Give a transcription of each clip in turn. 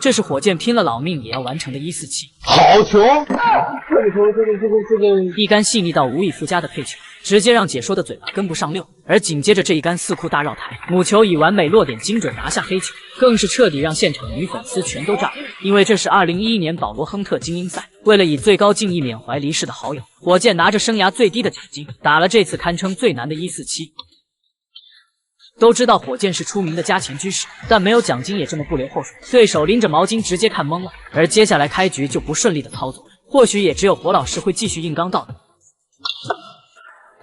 这是火箭拼了老命也要完成的147。好球！这个一杆细腻到无以复加的配球，直接让解说的嘴巴跟不上溜。而紧接着这一杆四库大绕台，母球以完美落点精准拿下黑球，更是彻底让现场女粉丝全都炸了。因为这是2011年保罗亨特精英赛，为了以最高敬意缅怀离世的好友，火箭拿着生涯最低的奖金打了这次堪称最难的147。都知道火箭是出名的加钱居士，但没有奖金也这么不留后手，对手拎着毛巾直接看懵了。而接下来开局就不顺利的操作，或许也只有火老师会继续硬刚到底。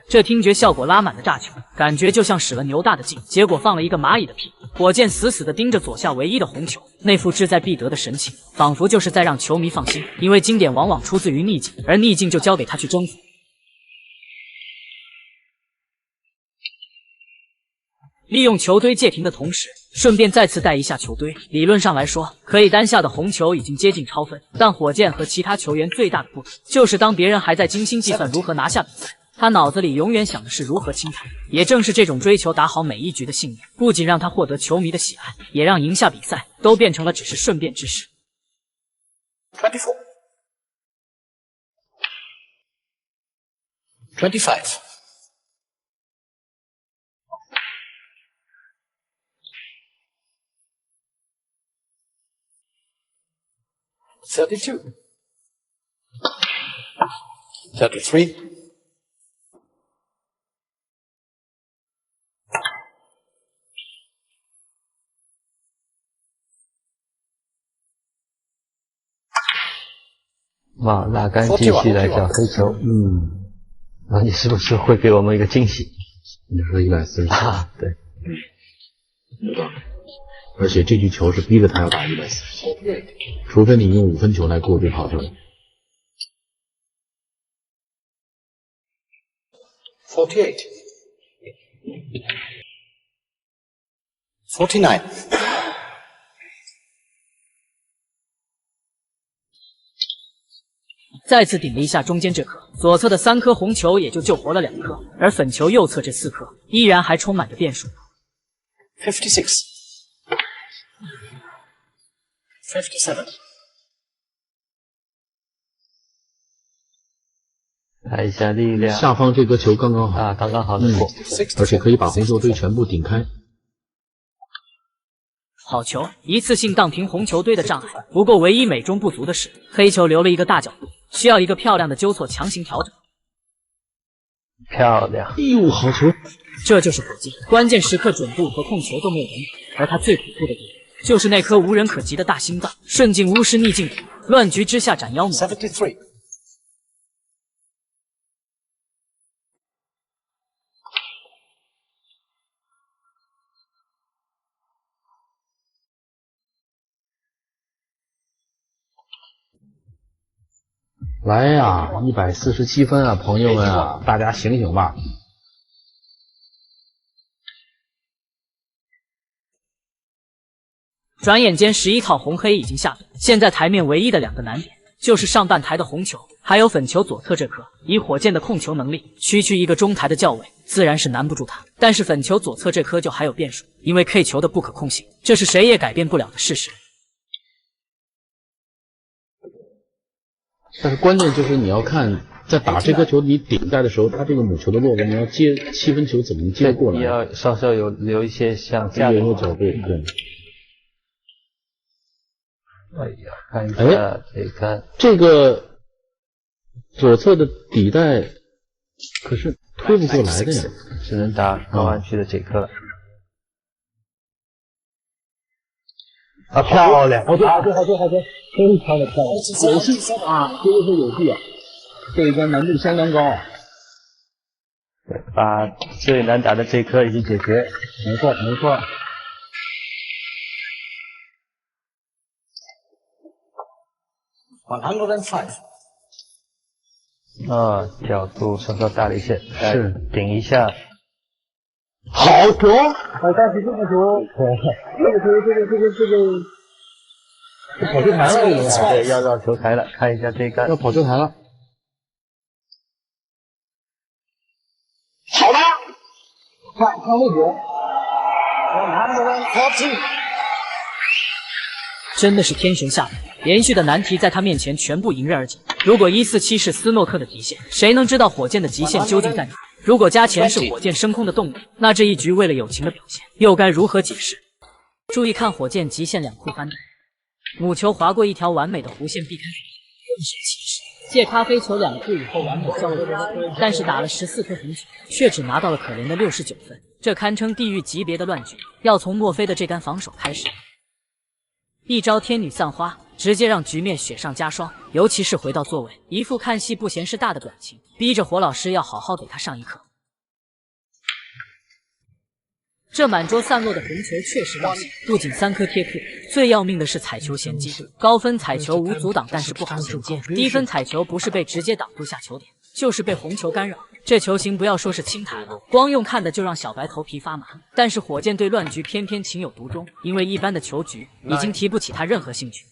这听觉效果拉满的炸球，感觉就像使了牛大的劲，结果放了一个蚂蚁的屁。火箭死死地盯着左下唯一的红球，那副志在必得的神情，仿佛就是在让球迷放心，因为经典往往出自于逆境，而逆境就交给他去征服。利用球堆借停的同时，顺便再次带一下球堆。理论上来说，可以单下的红球已经接近超分，但火箭和其他球员最大的不同，就是当别人还在精心计算如何拿下比赛，他脑子里永远想的是如何清台。也正是这种追求打好每一局的信念，不仅让他获得球迷的喜爱，也让赢下比赛都变成了只是顺便之事。25. 32. 33. 哇，拉杆继续来叫黑球，那你是不是会给我们一个惊喜？你说140啊，对，有道理。而且这局球是逼着他要打140，除非你用5分球来过这跑球。48. 49. 再次顶了一下中间这颗，左侧的3颗红球也就救活了2颗，而粉球右侧这4颗依然还充满着变数。56. 57. 看一下力量，下方这颗球刚刚好啊，刚刚好能过，而且可以把红球堆全部顶开。好球，一次性荡平红球堆的障碍。不过唯一美中不足的是，黑球留了一个大角度，需要一个漂亮的纠错强行调整。漂亮！哎呦，好球！这就是火箭，关键时刻准度和控球都没有人打，而他最恐怖的一点就是那颗无人可及的大心脏，顺境巫师逆境鬼，乱局之下斩妖魔。73. 来呀，147分啊，朋友们啊，大家醒醒吧！转眼间11套红黑已经下队，现在台面唯一的2个难点就是上半台的红球，还有粉球左侧这颗。以火箭的控球能力，区一个中台的教位自然是难不住他。但是粉球左侧这颗就还有变数，因为 K 球的不可控性，这是谁也改变不了的事实。但是关键就是你要看，在打这颗球你顶在的时候，它这个母球的落位，你要接7分球怎么接过来？你要稍稍留一些向下的角度，对。哎呀，看一下，可以看这个左侧的底带，可是推不过来的呀，只能打高弯曲的这颗了。啊，漂亮！好球，非常的漂亮，有戏啊，可以说有戏啊，这一杆难度相当高。对，把最难打的这颗已经解决。没错。105。啊，角度稍稍大了一些，是顶一下。好球！但是这个球，这跑球台了，对，要绕球台了，看一下这杆。要跑球台了。好的，看位置。114。真的是天神下凡，连续的难题在他面前全部迎刃而解。如果147是斯诺克的极限，谁能知道火箭的极限究竟在哪？如果加钱是火箭升空的动力，那这一局为了友情的表现，又该如何解释？注意看火箭极限两库翻转，母球划过一条完美的弧线避开水更神奇的是，借咖啡球两库以后完美交流，但是打了14颗红球，却只拿到了可怜的69分，这堪称地狱级别的乱局。要从墨菲的这杆防守开始。一招天女散花，直接让局面雪上加霜。尤其是回到座位，一副看戏不嫌事大的表情，逼着火老师要好好给他上一课。这满桌散落的红球确实绕线，不仅3颗贴库，最要命的是彩球衔接。高分彩球无阻挡，但是不好衔接；低分彩球不是被直接挡住下球点，就是被红球干扰。这球型不要说是轻弹了，光用看的就让小白头皮发麻。但是火箭队乱局偏偏情有独钟，因为一般的球局已经提不起他任何兴趣。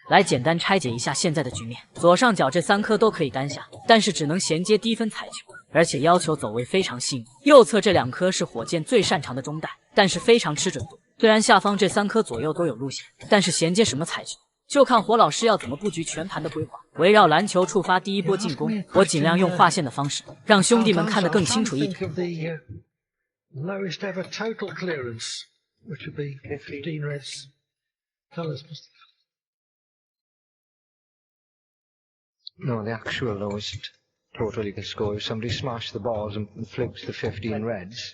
来简单拆解一下现在的局面，左上角这3颗都可以单下，但是只能衔接低分彩球，而且要求走位非常细腻。右侧这2颗是火箭最擅长的中带，但是非常吃准度。虽然下方这3颗左右都有路线，但是衔接什么彩球，就看火老师要怎么布局全盘的规划。围绕篮球触发第一波进攻，我尽量用划线的方式，让兄弟们看得更清楚一点。No, the actual lowest total you can score if somebody smashed the balls and flukes the 15 reds.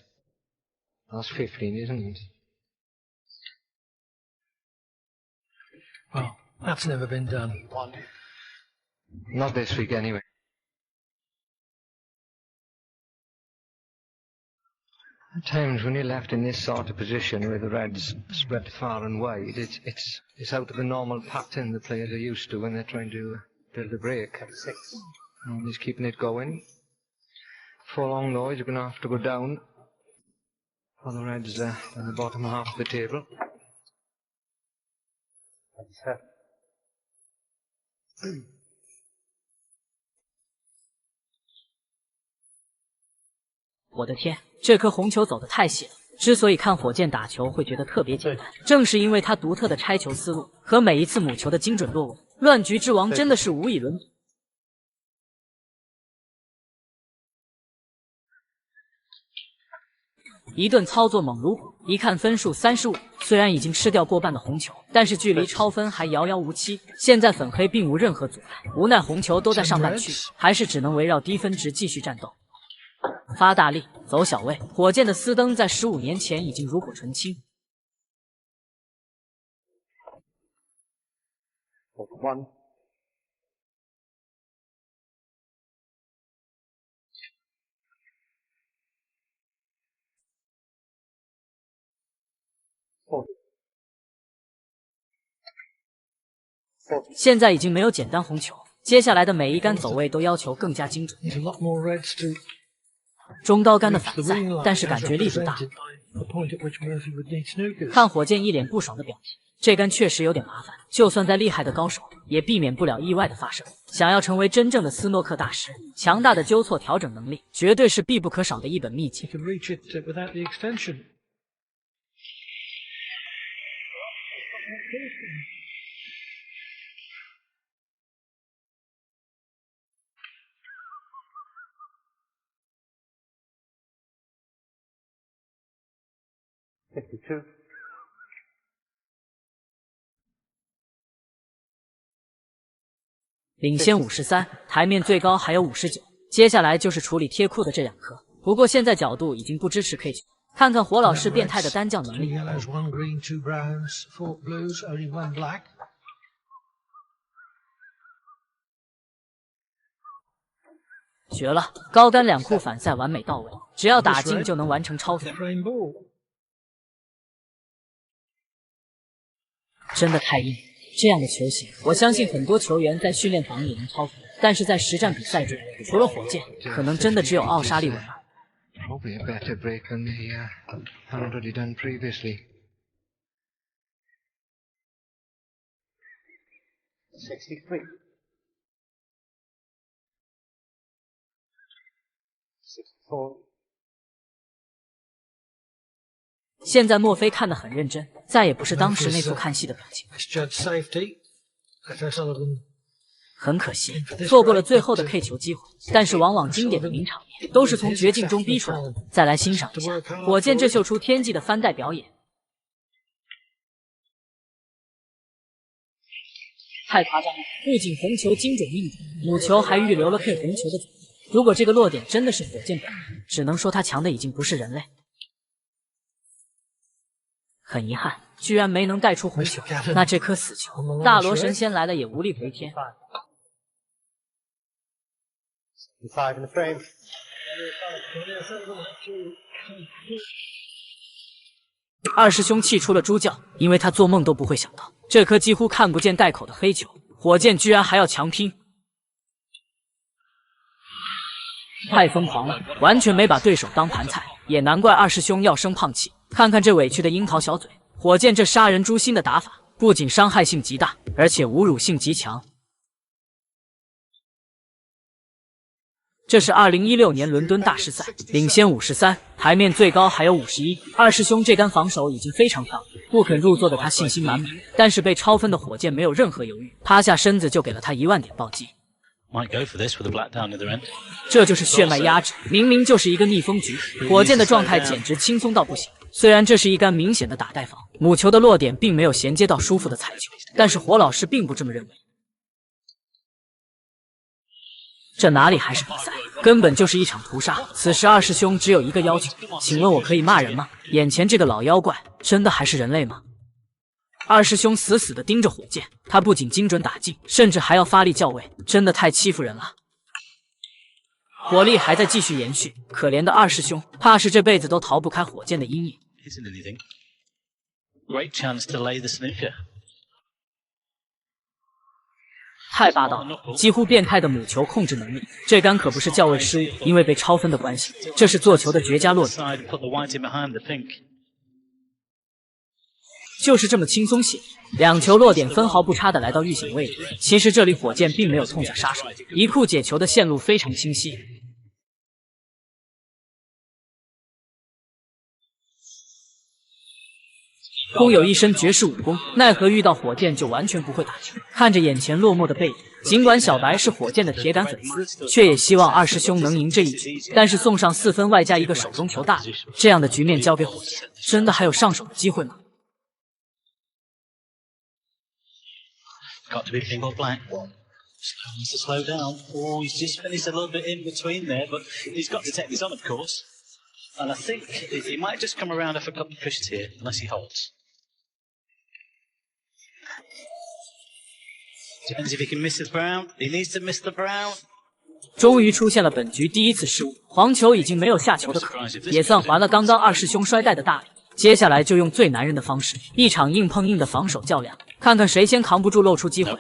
That's 15, isn't it? Well, that's never been done. Not this week, anyway. At times when you're left in this sort of position where the reds spread far and wide, it's out of the normal pattern the players are used to when they're trying to build a break. And he's keeping it going. 4 long though, he's going to have to go down for the reds at the bottom half of the table. That's 我的天，这颗红球走得太细了。之所以看火箭打球会觉得特别简单，正是因为他独特的拆球思路和每一次母球的精准落位。乱局之王真的是无以伦比。一顿操作猛如虎，一看分数35，虽然已经吃掉过半的红球，但是距离超分还遥遥无期。现在粉黑并无任何阻碍，无奈红球都在上半区，还是只能围绕低分值继续战斗。发大力，走小位，火箭的私灯在15年前已经炉火纯青。现在已经没有简单红球，接下来的每一杆走位都要求更加精准。中高杆的反赛，但是感觉力度大。看火箭一脸不爽的表情，这杆确实有点麻烦，就算再厉害的高手，也避免不了意外的发生。想要成为真正的斯诺克大师，强大的纠错调整能力，绝对是必不可少的一本秘籍。52. 领先53，台面最高还有59，接下来就是处理贴库的这2颗。不过现在角度已经不支持 K 球，看看火老师变态的单将能力。绝了！高杆2库反赛完美到位，只要打进就能完成超分。真的太硬，这样的球型，我相信很多球员在训练房也能超分，但是在实战比赛中，除了火箭，可能真的只有奥沙利文了。Probably a better break than they had already done previously. 63. 64. 现在墨菲看得很认真，再也不是当时那副看戏的表情。很可惜，错过了最后的 K 球机会。但是往往经典的名场面都是从绝境中逼出来的。再来欣赏一下火箭这秀出天际的翻带表演，太夸张了！不仅红球精准命中，母球还预留了 K 红球的准备。如果这个落点真的是火箭本人，只能说他强的已经不是人类。很遗憾，居然没能带出红球，那这颗死球，大罗神仙来了也无力回天。二师兄气出了猪叫，因为他做梦都不会想到，这颗几乎看不见袋口的黑球，火箭居然还要强拼，太疯狂了，完全没把对手当盘菜，也难怪二师兄要生胖气。看看这委屈的樱桃小嘴，火箭这杀人诛心的打法，不仅伤害性极大，而且侮辱性极强。这是2016年伦敦大师赛，领先53，台面最高还有51。二师兄这杆防守已经非常漂亮，不肯入座的他信心满满，但是被超分的火箭没有任何犹豫，趴下身子就给了他1万点暴击。这就是血脉压制，明明就是一个逆风局，火箭的状态简直轻松到不行。虽然这是一杆明显的打带防，母球的落点并没有衔接到舒服的彩球，但是火老师并不这么认为。这哪里还是比赛，根本就是一场屠杀。此时二师兄只有一个要求，请问我可以骂人吗？眼前这个老妖怪真的还是人类吗？二师兄死死地盯着火箭，他不仅精准打进，甚至还要发力叫位，真的太欺负人了。火力还在继续延续，可怜的二师兄怕是这辈子都逃不开火箭的阴影。太霸道了，几乎变态的母球控制能力，这杆可不是校位失误，因为被超分的关系，这是做球的绝佳落点。就是这么轻松写，两球落点分毫不差的来到预警位置。其实这里火箭并没有痛下杀手，一库解球的线路非常清晰。空有一身绝世武功，奈何遇到火箭就完全不会打球。看着眼前落寞的背影，尽管小白是火箭的铁杆粉丝，却也希望二师兄能赢这一局。但是送上4分外加一个手中球大礼，这样的局面交给火箭，真的还有上手的机会吗？Got to be pink or black. Still needs to slow down. Oh, he's just finished a little bit in between there, but he's got to take this on, of course. And I think he might just come around off a couple of pushes here, unless he holds. Depends if he can miss the brown. He needs to miss the brown. 终于出现了本局第一次失误，黄球已经没有下球的可能，也算还了刚刚二师兄摔带的大礼。接下来就用最男人的方式，一场硬碰硬的防守较量，看看谁先扛不住露出机会。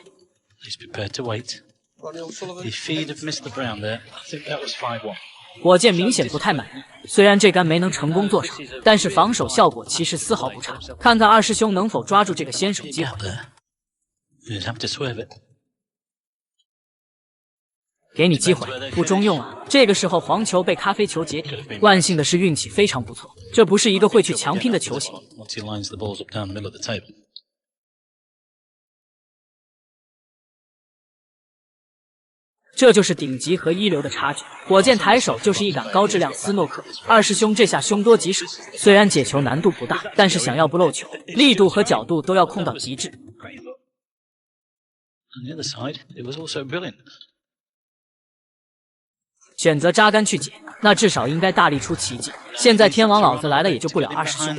火箭明显不太满意，虽然这杆没能成功做上，但是防守效果其实丝毫不差。看看二师兄能否抓住这个先手机会。给你机会，不中用啊！这个时候黄球被咖啡球解体，万幸的是运气非常不错，这不是一个会去强拼的球型。这就是顶级和一流的差距。火箭抬手就是一杆高质量斯诺克，二师兄这下凶多吉少。虽然解球难度不大，但是想要不漏球，力度和角度都要控到极致。选择扎杆去解，那至少应该大力出奇迹。现在天王老子来了，也救不了二师兄。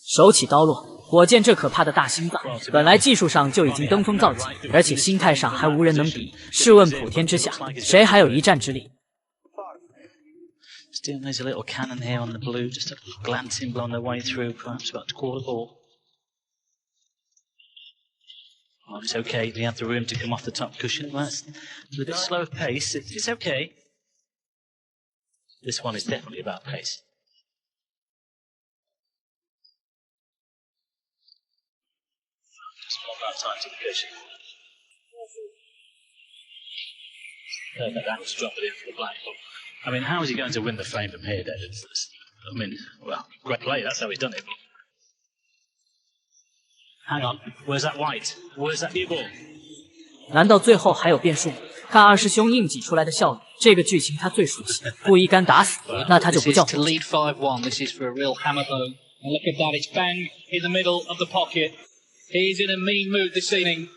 手起刀落，火箭这可怕的大心脏，本来技术上就已经登峰造极，而且心态上还无人能敌。试问普天之下，谁还有一战之力？Still there's a little cannon here on the blue, just a glancing blown their way through, perhaps about a quarter ball. Oh, it's okay. They have the room to come off the top cushion. That's a bit slow of pace. It's okay. This one is definitely about pace. Just one more time to the cushion. Perfect angle to drop it in for the black. I mean, how is he going to win the frame from here, David? I mean, well, great play, that's how he's done it. Hang on, where's that white? Where's that new ball? 难道最后还有变数吗？看二师兄硬挤出来的效率，这个剧情他最熟悉。不一杆打死，那他就不叫。 To lead 5-1, this is for a real hammer blow. And look at that, it's bang in the middle of the pocket. He's in a mean mood this evening.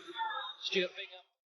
Stuart Bingham.